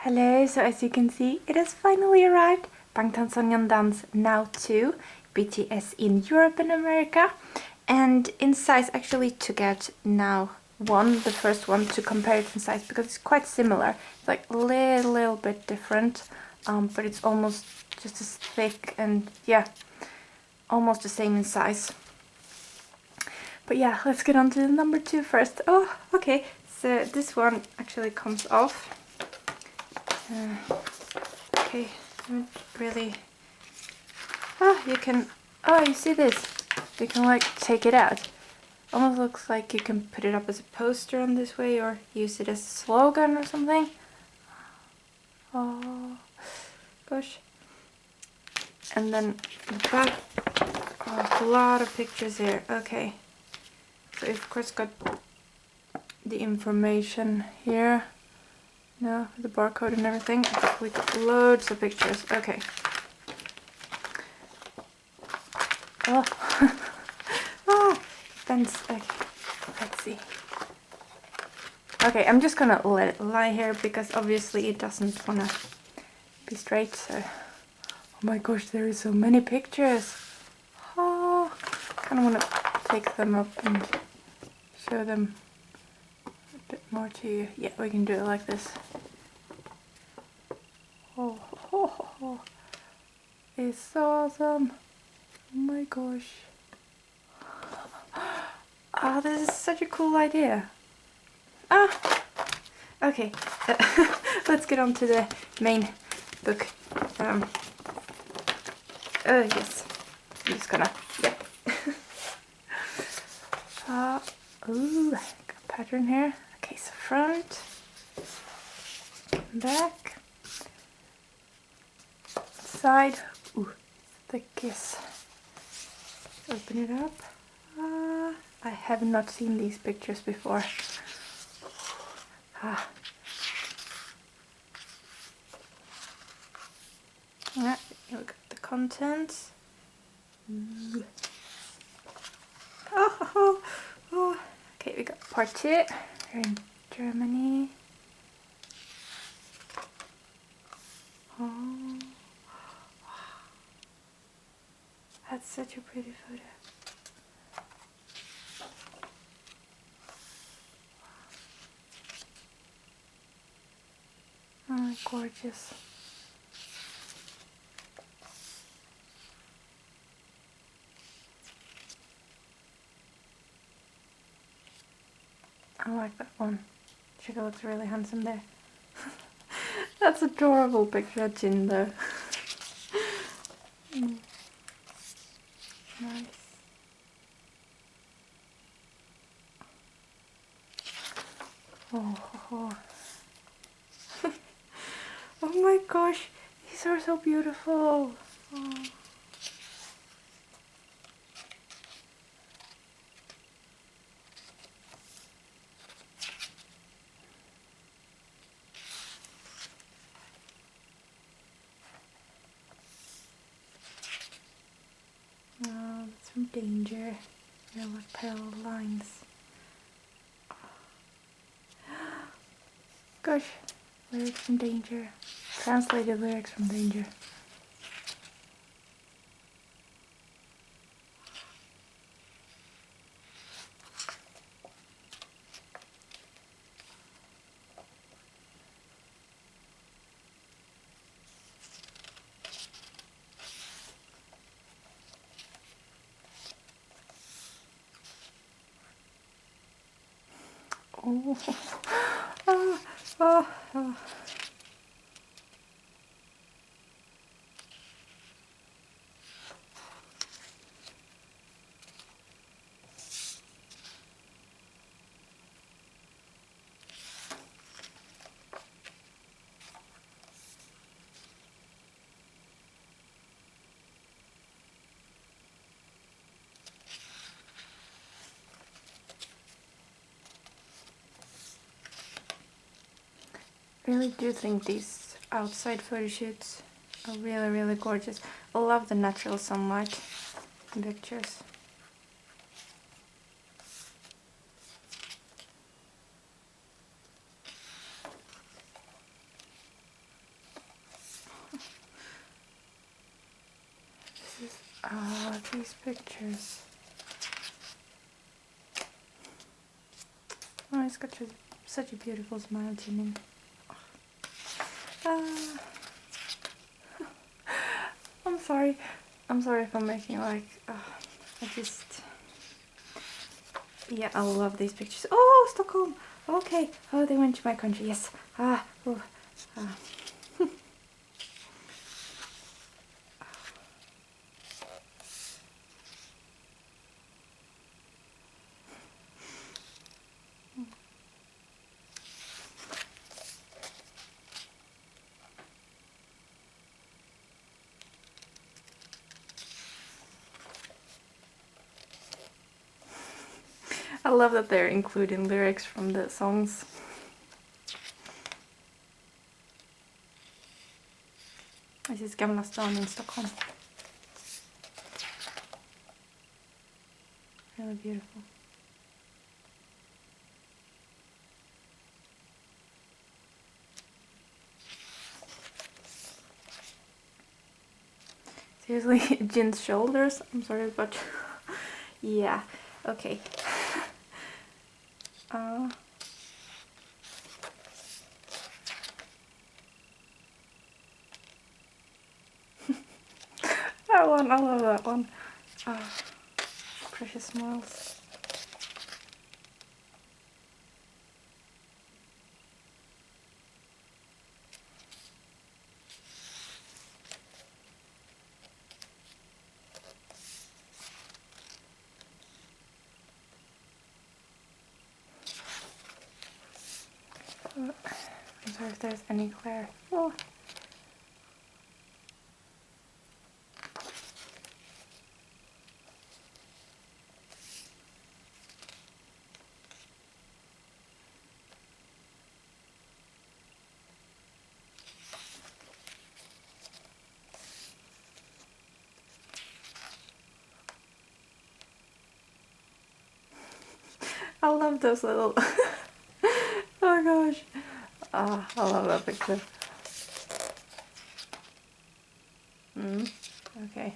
Hello, so as you can see, it has finally arrived. 방탄소년단's Now 2, BTS in Europe and America. And in size, actually took out Now 1, the first one, to compare it in size because it's quite similar. It's like a little bit different, but it's almost just as thick and yeah, almost the same in size. But yeah, let's get on to the number 2 first. Oh, okay, so this one actually comes off. Okay, really. Oh, you can. Oh, you see this? You can like take it out. Almost looks like you can put it up as a poster on this way, or use it as a slogan or something. Oh, gosh. And then the back. Oh, a lot of pictures here. Okay. So we've of course got the information here. No, the barcode and everything. We got loads of pictures. Okay. Oh, oh, fence. Okay, let's see. Okay, I'm just gonna let it lie here because obviously it doesn't wanna be straight. So, oh my gosh, there are so many pictures. Oh, I kind of wanna take them up and show them a bit more to you. Yeah, we can do it like this. Oh, it's so awesome. Oh my gosh. Oh, this is such a cool idea. Ah, okay. Let's get on to the main book. Oh yes, I'm just gonna, yep. Ooh, got a pattern here. Okay, so front, back, side. Ooh, thickest. Open it up. I have not seen these pictures before. Yeah, here we got the contents. Oh. Okay, we got part 2. We're in Germany. Oh, that's such a pretty photo. Oh, gorgeous. I like that one. Sugar looks really handsome there. That's adorable picture of Jin though. Nice. Oh. Oh my gosh, these are so beautiful. Oh. Oh, that's from Danger. There are like parallel lines. Gosh, lyrics from Danger. Translated lyrics from Danger. Oh. I really do think these outside photo shoots are really gorgeous. I love the natural sunlight in pictures. Ah, these pictures. Oh, it's got such a beautiful smile, Jimin. I'm sorry. I'm sorry if I'm making like... I just... Yeah, I love these pictures. Oh, Stockholm! Okay. Oh, they went to my country. Yes. Oh. I love that they're including lyrics from the songs. This is Gamla stan in Stockholm. Really beautiful. Seriously, Jin's shoulders. I'm sorry, but yeah. Okay. That one, I love that one. Precious smiles. I'm sorry if there's any glare. Oh. I love those little... Oh gosh. I love that picture. Okay.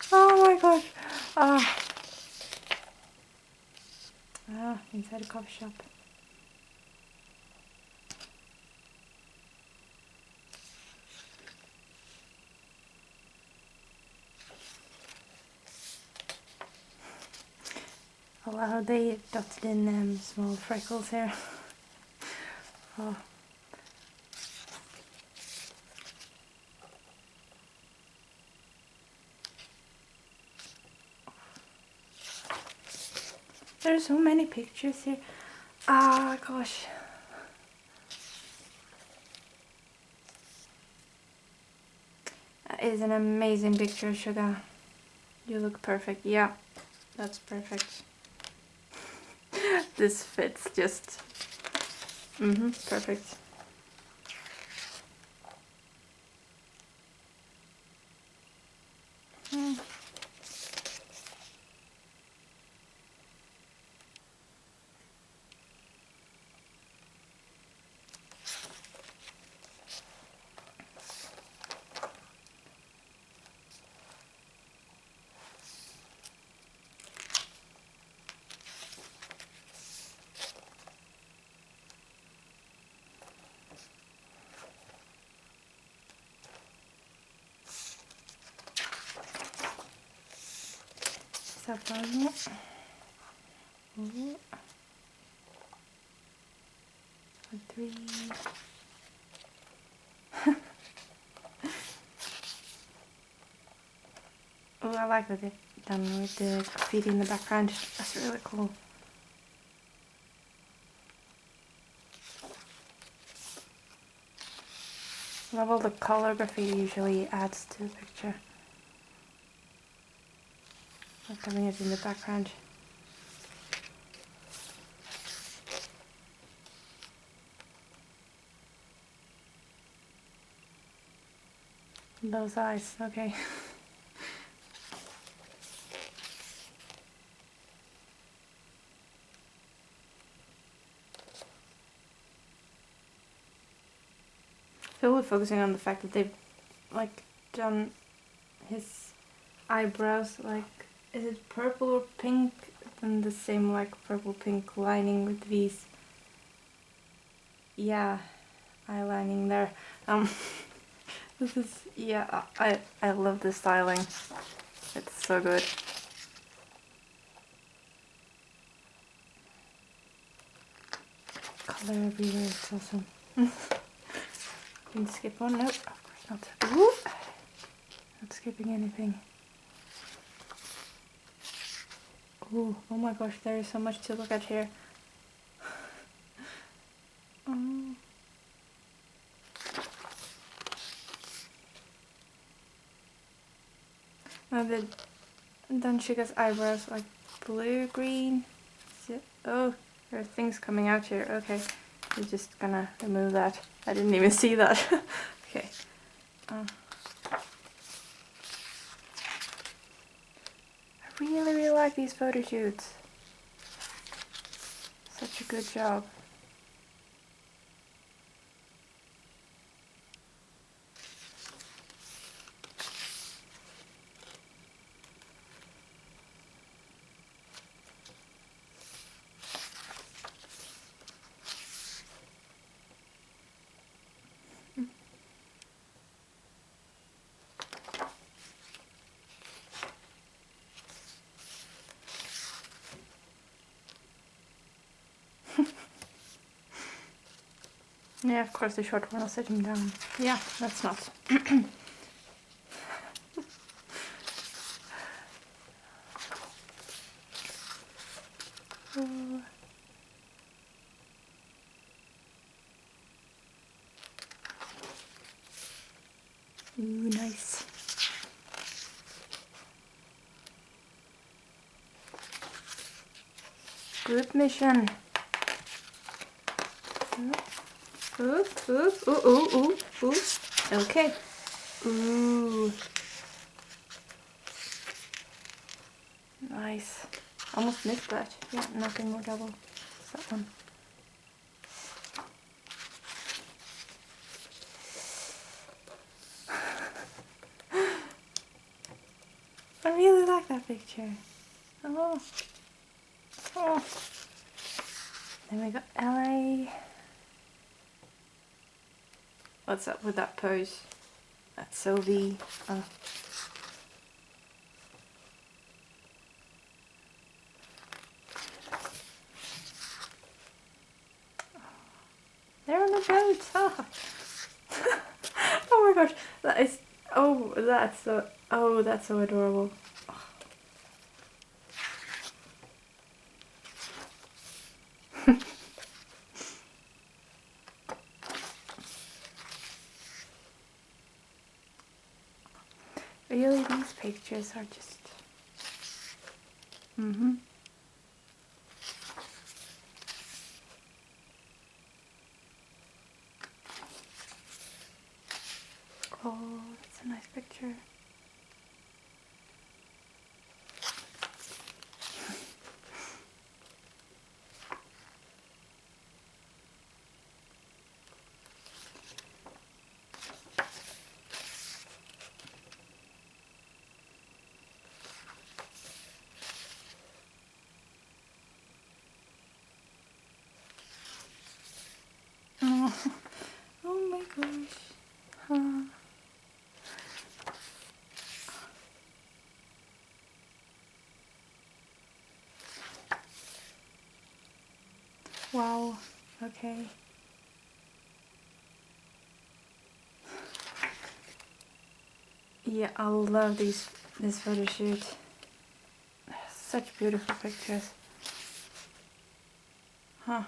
Oh my gosh. Inside a coffee shop. Oh wow, they dotted in small freckles here. Oh. There's so many pictures here. Gosh. That is an amazing picture, Sugar. You look perfect. Yeah, that's perfect. This fits just... perfect. São Paulo. Three. Oh, I like that they've done with the graffiti in the background. That's really cool. Love all the calligraphy usually adds to the picture. Like having it in the background. Those eyes, okay. Totally focusing on the fact that they've like done his eyebrows like, is it purple or pink? And the same like purple pink lining with these, yeah, eyelining there. This is, yeah, I love the styling. It's so good. Color everywhere, it's awesome. Didn't skip one, no, of course not. Ooh. Not skipping anything. Ooh, oh my gosh, there is so much to look at here. Now they've done Chica's eyebrows like blue, green. Oh, there are things coming out here. Okay, we're just gonna remove that. I didn't even see that. Okay. I really like these photo shoots. Such a good job. Yeah, of course the short one will sit him down. Yeah, that's not. Ooh. Ooh, nice. Group mission. Ooh, ooh, ooh, ooh, ooh, ooh. Okay. Ooh. Nice. Almost missed that. Yeah, nothing more double. It's that one. I really like that picture. Oh. Oh. Then we got LA. What's up with that pose? That's so V. Oh. They're on the boat. Oh. Oh my gosh, that is. Oh, that's so. Oh, that's so adorable. Really, these pictures are just. Oh, that's a nice picture. Oh, oh my gosh. Huh. Wow. Okay. Yeah, I love this photo shoot. Such beautiful pictures. Huh.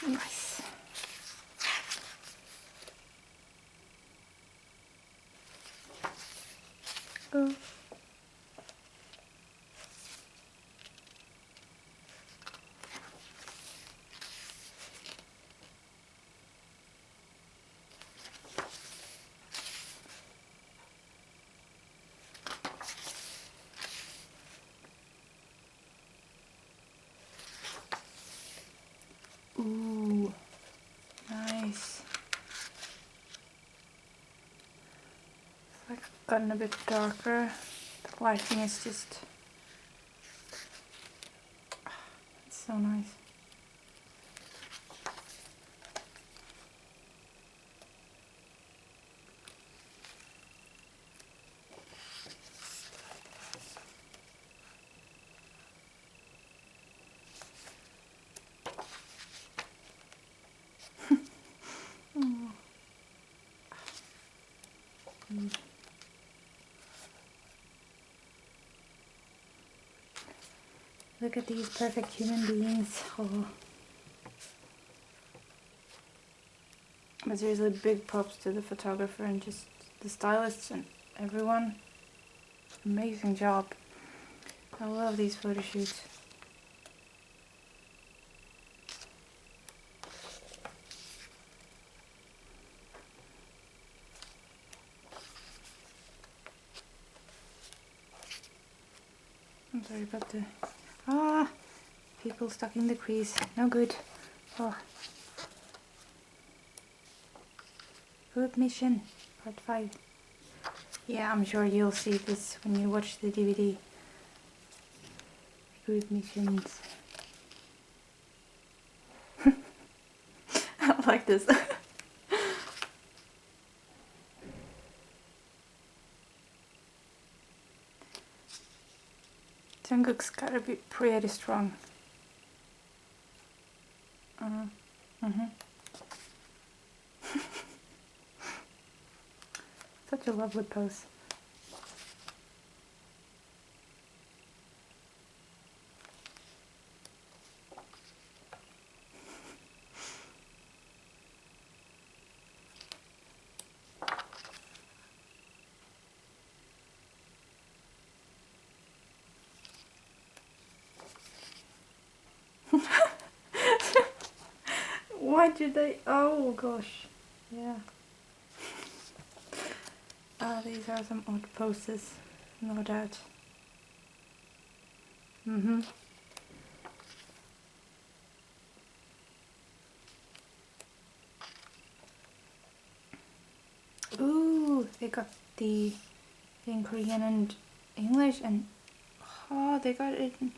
Nice. Oh. Ooh, nice. It's like gotten a bit darker. The lighting is just, it's so nice. Look at these perfect human beings. Oh. But seriously, big props to the photographer and just the stylists and everyone. Amazing job. I love these photo shoots. I'm sorry about the... people stuck in the crease. No good. Oh. Food mission, part 5. Yeah, I'm sure you'll see this when you watch the DVD. Food missions. I like this. Jungkook's gotta be pretty strong. Such a lovely pose. Why did they? Oh gosh, yeah. These are some odd poses, no doubt. Ooh, they got the in Korean and English, and they got it in,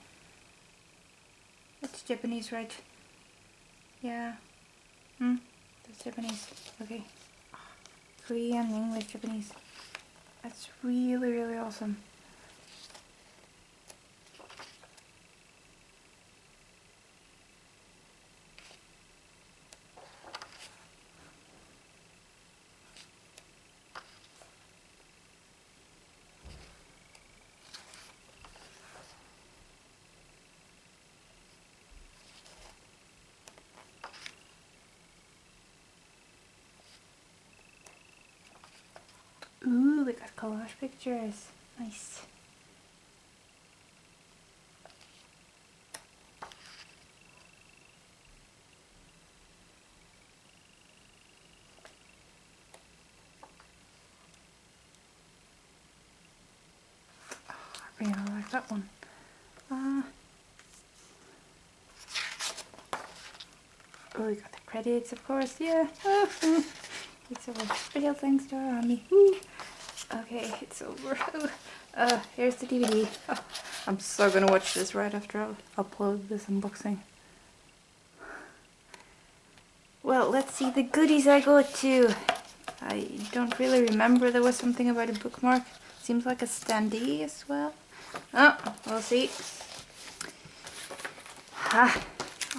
it's Japanese, right? Yeah. That's Japanese. Okay. Korean, English, Japanese. That's really, really awesome. Ooh, we got collage pictures. Nice. Oh, I really like that one. Oh, we got the credits, of course. Yeah. It's over. Special thanks to our army. Woo. Okay, it's over. Here's the DVD. Oh, I'm so gonna watch this right after I upload this unboxing. Well, let's see the goodies I got too. I don't really remember. There was something about a bookmark. Seems like a standee as well. Oh, we'll see.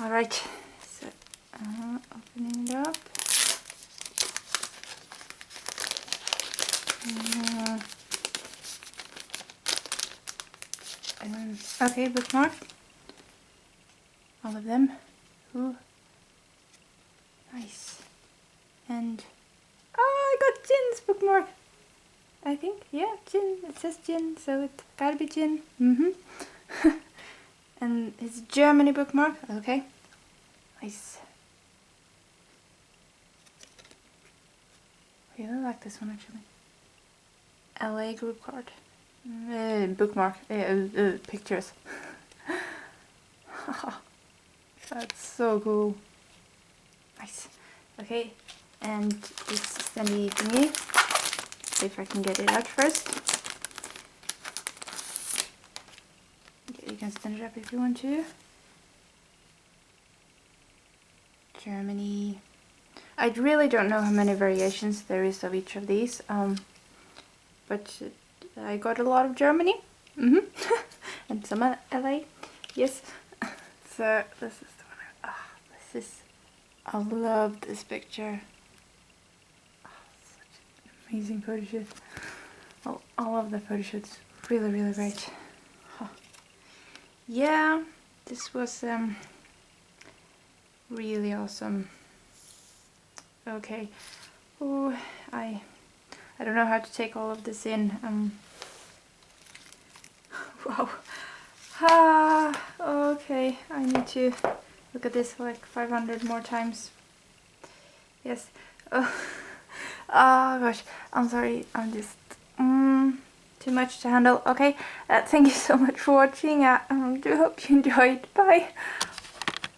Alright. So, opening it up. Okay, bookmark. All of them. Ooh. Nice. And I got Jin's bookmark. I think. Yeah, gin. It says gin, so it gotta be gin. And it's Germany bookmark. Okay. Nice. I really like this one actually. LA group card. Bookmark. Pictures. That's so cool. Nice. Okay, and this is the thingy. See if I can get it out first. Okay, you can stand it up if you want to. Germany. I really don't know how many variations there is of each of these, but I got a lot of Germany. And some LA. Yes. So this is the one. I love this picture. Oh, such an amazing photo shoot. Well, all of the photo shoots really, really great. Huh. Yeah, this was really awesome. Okay. Oh, I don't know how to take all of this in. Wow. Okay, I need to look at this like 500 more times. Yes. Oh gosh, I'm sorry, I'm just too much to handle. Okay, thank you so much for watching. I do hope you enjoyed. Bye.